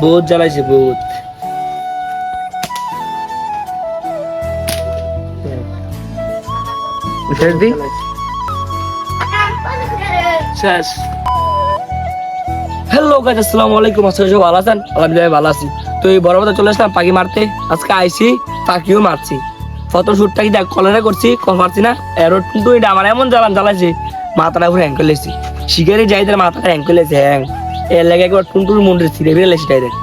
বহুত জ্বালাইছে বহুত। শেষ। হ্যালো গাইস, আসসালামু আলাইকুম। সবাই ভালো আছেন? আলহামদুলিল্লাহ ভালো আছি। তো এই বড় চলে আসলাম পাখি মারতে। আজকে আইসি, পাখিও মারছি। ফটো শুটটা কি দেখ কলারে করছি, কল মারছি না। এরোড কিন্তু এটা আমার এমন জ্বালাইছে, মাথাটা পুরো হ্যাং করে লেছি। শিকারি যাই তার মাথাটা হ্যাং করে লেছে, হ্যাং। এর লাগে একবার টুনটুর মন্দির ছিঁড়ে ফিরে লেছি ডাইরেক্ট।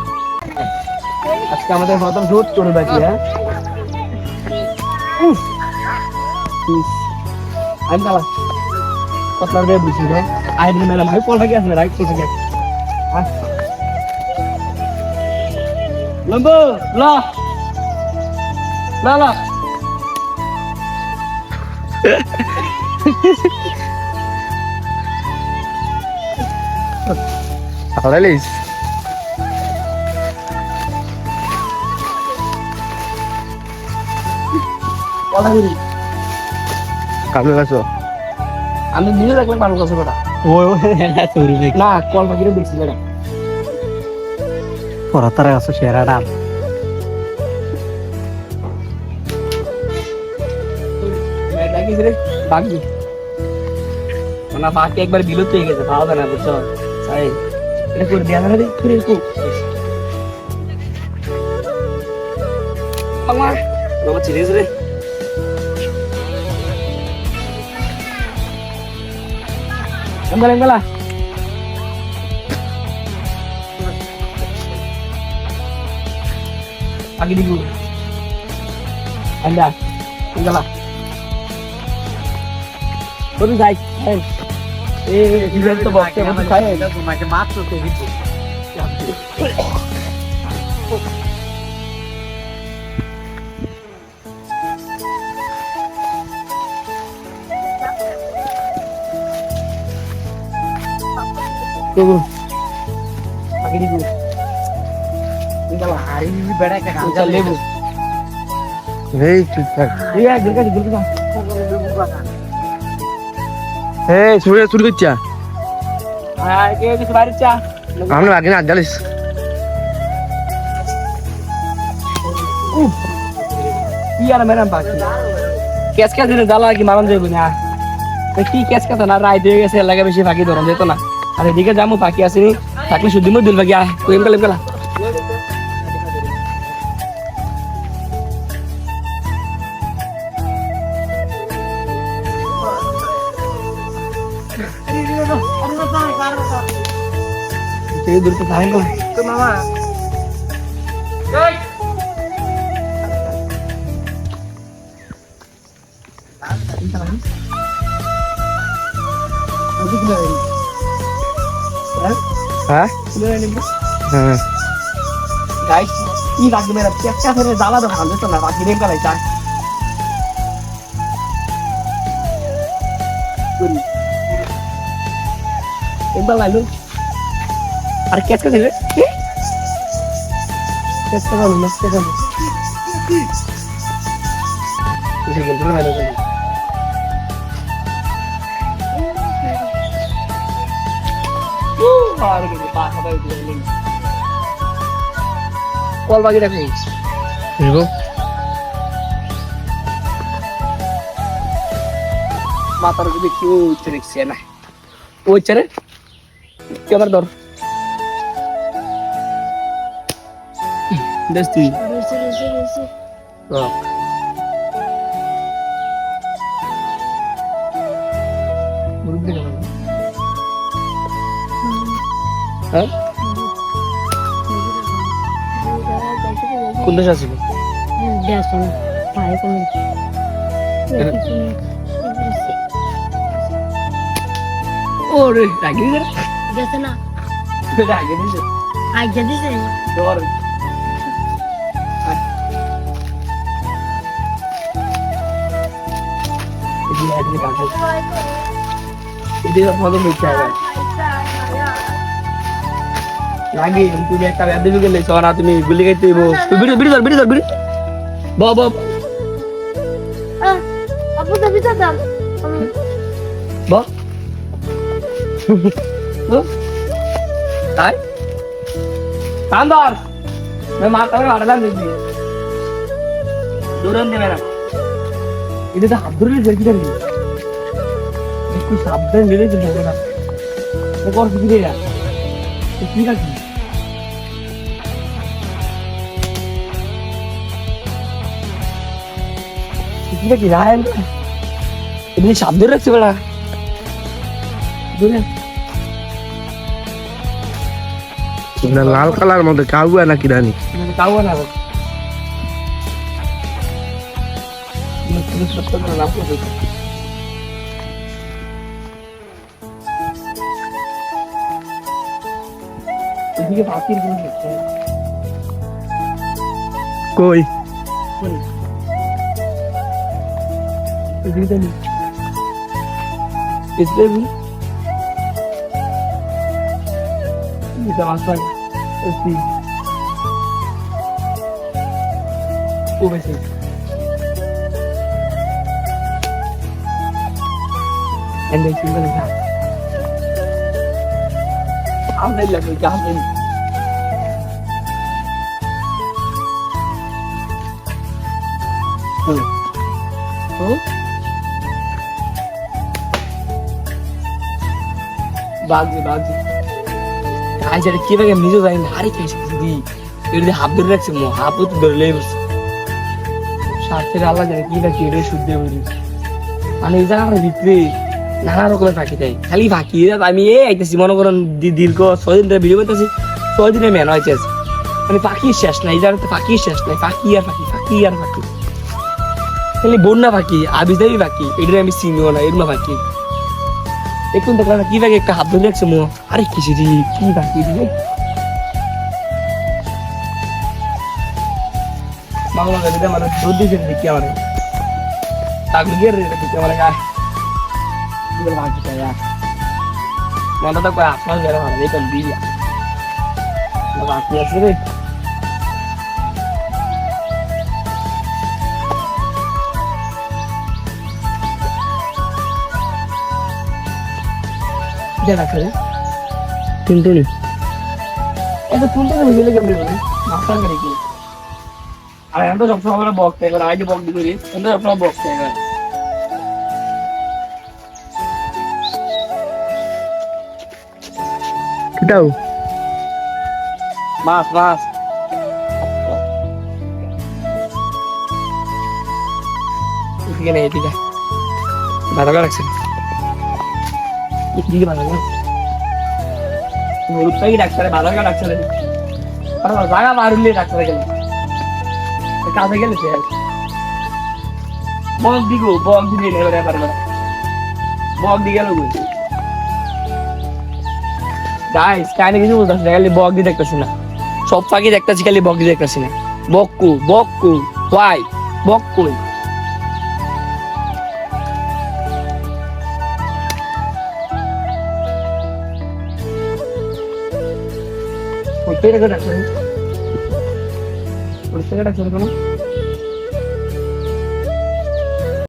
আজকে আমাদের প্রথম শুট চলে পাখি। হ্যাঁ, আমি কালা কতলার দিয়ে বুঝছি না। আইডির ম্যাডাম আমি কল পাখি আছে না, রাইট কল পাখি আছে। লম্বো লা লা লা Aurelius, kamu kasih. আমি নিজে দেখলাম পারবো কাছে কটা না কল পাখিরে দেখছি madam. Orang kasih share ada. ডাকি রে বাগি না বাকি একবার বিলুপ্ত হয়ে গেছে, পাওয়া যায় না বুঝছো। তাই এটা করে দেয়া না রে করে কো আমার বাবা চিরিস রে। এমলা এমলা আগে দিগু আন্ডা এমলা তোর যাই এই ইভেন্ট তো বক্সে মত খায় এটা তোমাকে মাত্র তো দিচ্ছি। তো আগে দিগু ইনশাআল্লাহ আরি বেড়া একটা কাজ লেবু Hey, cuci. এই আগে দিগু না। Hey, sudah kerja. হ্যাঁ কে কিছু বাইরে চা Kamu lagi nak jalis? কি আর ম্যাডাম বাকি কেস কেস দিলে জ্বালা কি মারণ যাইব না। কি কেস কথা না রায় দিয়ে গেছে লাগে বেশি ফাঁকি ধরন যেত না। আর এদিকে যাবো ফাঁকি আসেনি থাকলে শুধু দিল বাকি আয় কইম গেলাম গেলা দূর তো থাকেন তো মামা Hah? গাইস কি লাগবে মেরা চেষ্টা করে জ্বালা তো ভালো তো না বাকি রেম গলাই চা একবার লাইলো আর কেস কে দিলে কেস কে ভালো নষ্ট করে কিছু বলতে না ভালো করে আর কি পা খাবে দিলেন কল বাকি রাখুন Ibu. মাথার যদি কেউ উঠতে দেখছে না ওই চারে কি আমার ধর দেশ তুই হ্যাঁ কোন দেশ আসিল ওরে রাগি গেছে না রাগি দিছে আগে দিছে ধর এদিকে মতো মিথ্যা হবে লাগে তুমি একটা ব্যাধি গেলে সোনা তুমি গুলি খাইতে হইব বিড়ি বিড়ি ধর বিড়ি ধর বিড়ি বাবা আপু তো বিটা দাম বাহ তাই কান্দর মাথা ভাড়া দিবি দূরন দেবে না এটা তো হাত ধরে দেখি দেখি একটু সাবধান নিলে তো হবে না কর কি রে ঠিক আছে ঠিক আছে রায়ন এমনি সাবধান রাখছে বেড়া লাল কালার মধ্যে কাউয়া নাকি রানী কাউ না এদিকে পাখির গুণ দেখছে কই এদিকে তো নেই এদিকে গুণ এটা মাছ পাই এসি ও বেশি and then she's gonna die. I'm not like a goblin. Baggy. I said, keep a music and Harry Fish. You're the half the Rex more, half of the labels. Shafted Allah and keep a kid should do with it. And is that a victory? নানা রকমের পাখি তাই খালি পাখি আমি এই আইতেছি মনে করেন দীর্ঘ 6 দিন ধরে ভিডিও করতেছি 6 দিনে মেন হয়েছে মানে পাখি শেষ নাই জানো তো পাখি শেষ নাই পাখি আর পাখি খালি বন্যা পাখি আবিদাবি পাখি এটা আমি চিনিও না এরকম পাখি দেখুন দেখলাম কি পাখি একটা হাত ধরে রাখছে মো আরে কিছু রে কি পাখি রে মামলা দিতে মানে দুধ দিতে দেখি আমার তাকে গিয়ে দেখি আমার গায়ে Manda tak kaya asal jalan mana dia beli ya. Lepas aku sih. Dia nak kerja? Tuntu ni. Itu tuntu ni boleh gambar ni. Makan kali ni. Ada yang tu job sama box tega, ada box di sini. Yang tu job sama box tega. কিটাও মাছ এদিকে নেই এদিকে ভালো করে রাখছেন এদিকে ভালো করে গরুটাই ডাক্তারে ভালো করে ডাক্তারে জায়গা মারুলে ডাক্তারে গেলে কাজে গেলে সে বক দিলে নেবে পারবে না বক দিয়ে গেল গাইস কাইনে কিছু বলতাছ না খালি বক দি দেখতাছ না সব পাখি দেখতাছি খালি বক দি দেখতাছি না বক্কু ওয়াই বক কই ওইটা ডাক্তার কোন